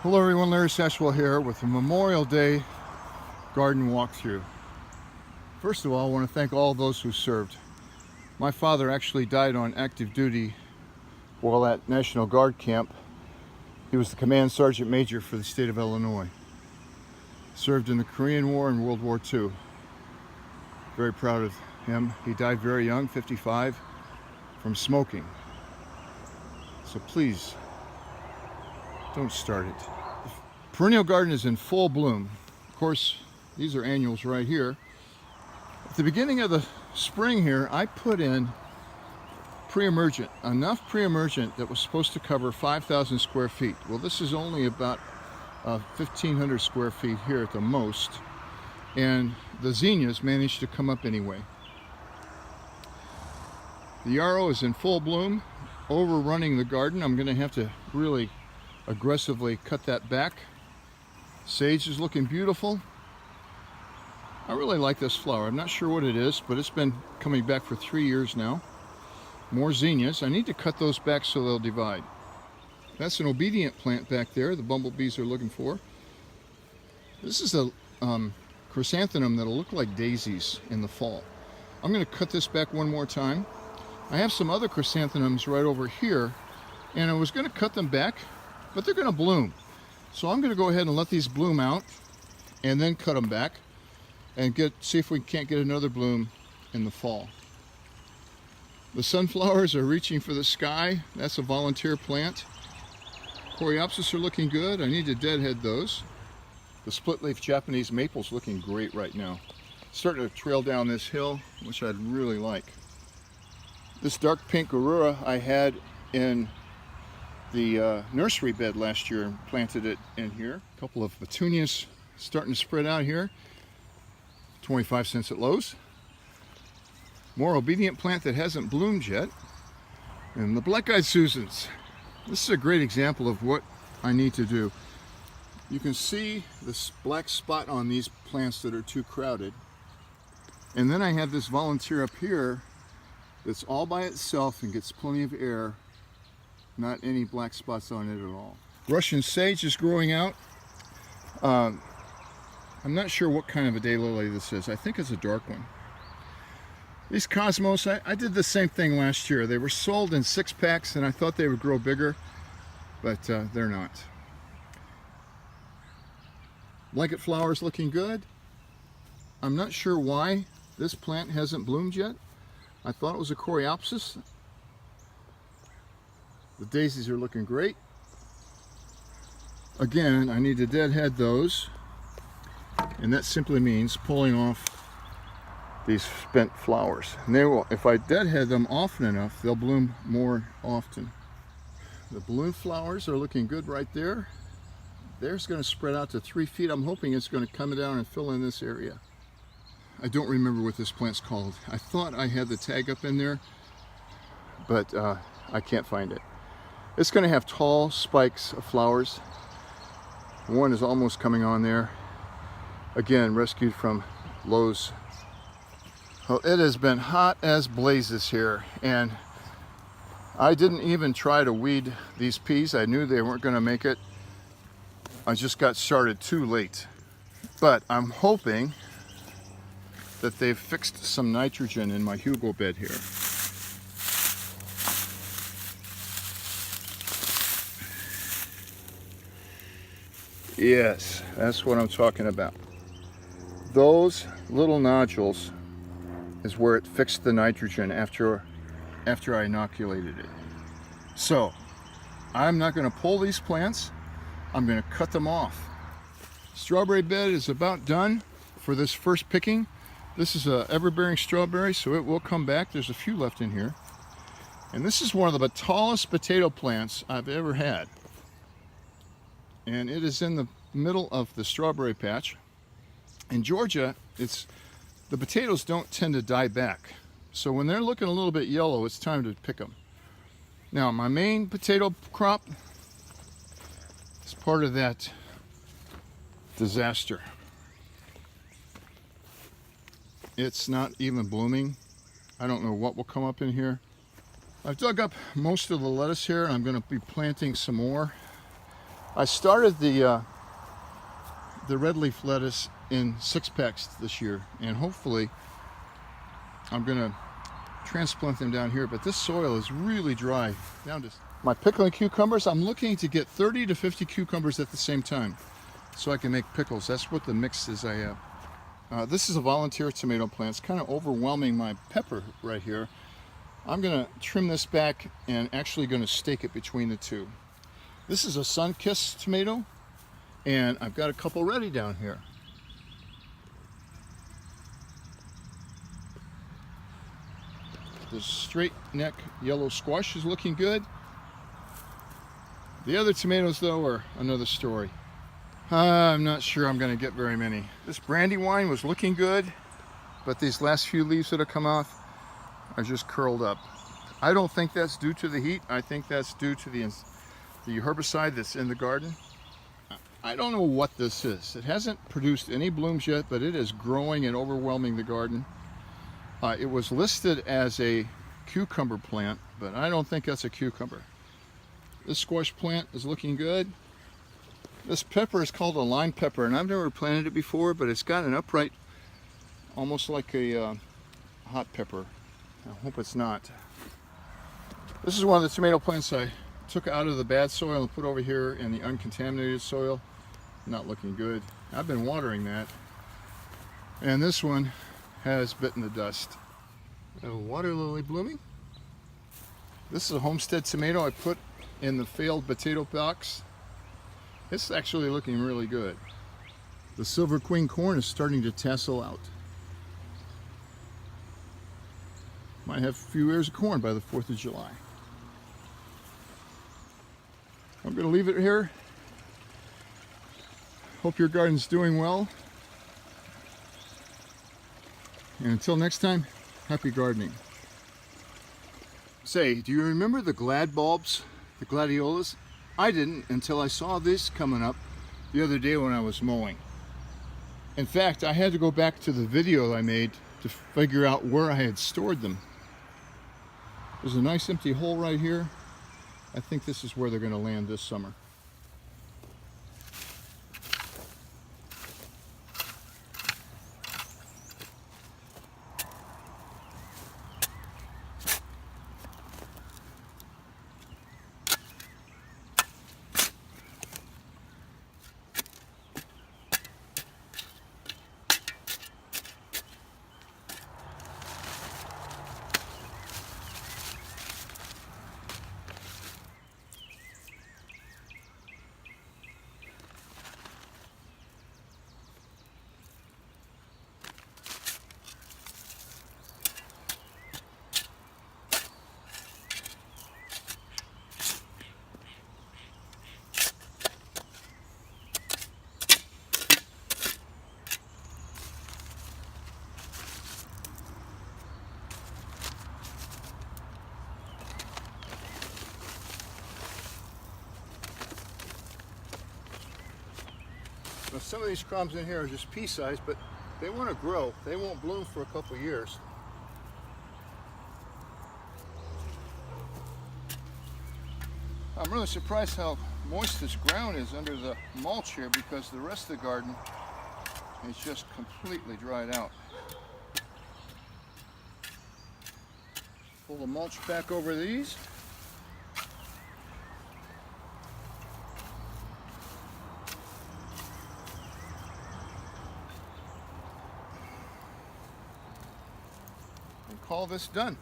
Hello everyone, Larry Sashwell here with a Memorial Day garden walkthrough. First of all, I want to thank all those who served. My father actually died on active duty while at National Guard camp. He was the Command Sergeant Major for the state of Illinois. Served in the Korean War and World War II. Very proud of him. He died very young, 55, from smoking. So please, don't start it. The perennial garden is in full bloom. Of course, these are annuals right here. At the beginning of the spring here, I put in pre-emergent, enough pre-emergent that was supposed to cover 5,000 square feet. Well, this is only about 1,500 square feet here at the most, and the zinnias managed to come up anyway. The yarrow is in full bloom, overrunning the garden. I'm going to have to really aggressively cut that back. Sage is looking beautiful. I really like this flower. I'm not sure what it is, but it's been coming back for 3 years now. More zinnias. I need to cut those back so they'll divide. That's an obedient plant back there the bumblebees are looking for. This is a chrysanthemum that'll look like daisies in the fall. I'm going to cut this back one more time. I have some other chrysanthemums right over here, and I was going to cut them back, but they're going to bloom. So I'm going to go ahead and let these bloom out and then cut them back and see if we can't get another bloom in the fall. The sunflowers are reaching for the sky. That's a volunteer plant. Coreopsis are looking good. I need to deadhead those. The split-leaf Japanese maple's looking great right now. Starting to trail down this hill, which I'd really like. This dark pink Garura I had in the nursery bed last year and planted it in here. A couple of petunias starting to spread out here. 25 cents at Lowe's. More obedient plant that hasn't bloomed yet. And the black-eyed Susans. This is a great example of what I need to do. You can see this black spot on these plants that are too crowded. And then I have this volunteer up here that's all by itself and gets plenty of air. Not any black spots on it at all. Russian sage is growing out. I'm not sure what kind of a daylily this is. I think it's a dark one. These cosmos, I did the same thing last year. They were sold in 6-packs and I thought they would grow bigger, but they're not. Blanket flowers looking good. I'm not sure why this plant hasn't bloomed yet. I thought it was a Coreopsis. The daisies are looking great. Again, I need to deadhead those, and that simply means pulling off these spent flowers. And they will, if I deadhead them often enough, they'll bloom more often. The balloon flowers are looking good right there. There's going to spread out to 3 feet. I'm hoping it's going to come down and fill in this area. I don't remember what this plant's called. I thought I had the tag up in there, but I can't find it. It's going to have tall spikes of flowers. One is almost coming on there. Again, rescued from Lowe's. Well, it has been hot as blazes here, and I didn't even try to weed these peas. I knew they weren't going to make it. I just got started too late. But I'm hoping that they've fixed some nitrogen in my Hugo bed here. Yes, that's what I'm talking about. Those little nodules is where it fixed the nitrogen after I inoculated it. So, I'm not going to pull these plants. I'm going to cut them off. Strawberry bed is about done for this first picking. This is a ever-bearing strawberry, so it will come back. There's a few left in here. And this is one of the tallest potato plants I've ever had. And it is in the middle of the strawberry patch. In Georgia, the potatoes don't tend to die back. So when they're looking a little bit yellow, it's time to pick them. Now, my main potato crop is part of that disaster. It's not even blooming. I don't know what will come up in here. I've dug up most of the lettuce here, and I'm going to be planting some more. I started the red leaf lettuce in 6-packs this year, and hopefully I'm gonna transplant them down here, but this soil is really dry. Down to my pickling cucumbers, I'm looking to get 30 to 50 cucumbers at the same time so I can make pickles. That's what the mix is I have. This is a volunteer tomato plant. It's kind of overwhelming my pepper right here. I'm gonna trim this back and actually gonna stake it between the two. This is a sun-kissed tomato, and I've got a couple ready down here. The straight neck yellow squash is looking good. The other tomatoes, though, are another story. I'm not sure I'm going to get very many. This brandywine was looking good, but these last few leaves that have come off are just curled up. I don't think that's due to the heat. I think that's due to the herbicide that's in the garden. I don't know what this is. It hasn't produced any blooms yet, but it is growing and overwhelming the garden. It was listed as a cucumber plant, but I don't think that's a cucumber. This squash plant is looking good. This pepper is called a lime pepper, and I've never planted it before, but it's got an upright, almost like a hot pepper. I hope it's not. This is one of the tomato plants I took out of the bad soil and put over here in the uncontaminated soil. Not looking good. I've been watering that. And this one has bitten the dust. A water lily blooming. This is a homestead tomato I put in the failed potato box. It's actually looking really good. The silver queen corn is starting to tassel out. Might have a few ears of corn by the 4th of July. I'm going to leave it here. Hope your garden's doing well. And until next time, happy gardening. Say, do you remember the glad bulbs, the gladiolas? I didn't until I saw this coming up the other day when I was mowing. In fact, I had to go back to the video I made to figure out where I had stored them. There's a nice empty hole right here. I think this is where they're going to land this summer. Now, some of these crumbs in here are just pea-sized, but they want to grow. They won't bloom for a couple of years. I'm really surprised how moist this ground is under the mulch here, because the rest of the garden is just completely dried out. Pull the mulch back over these. Call this done.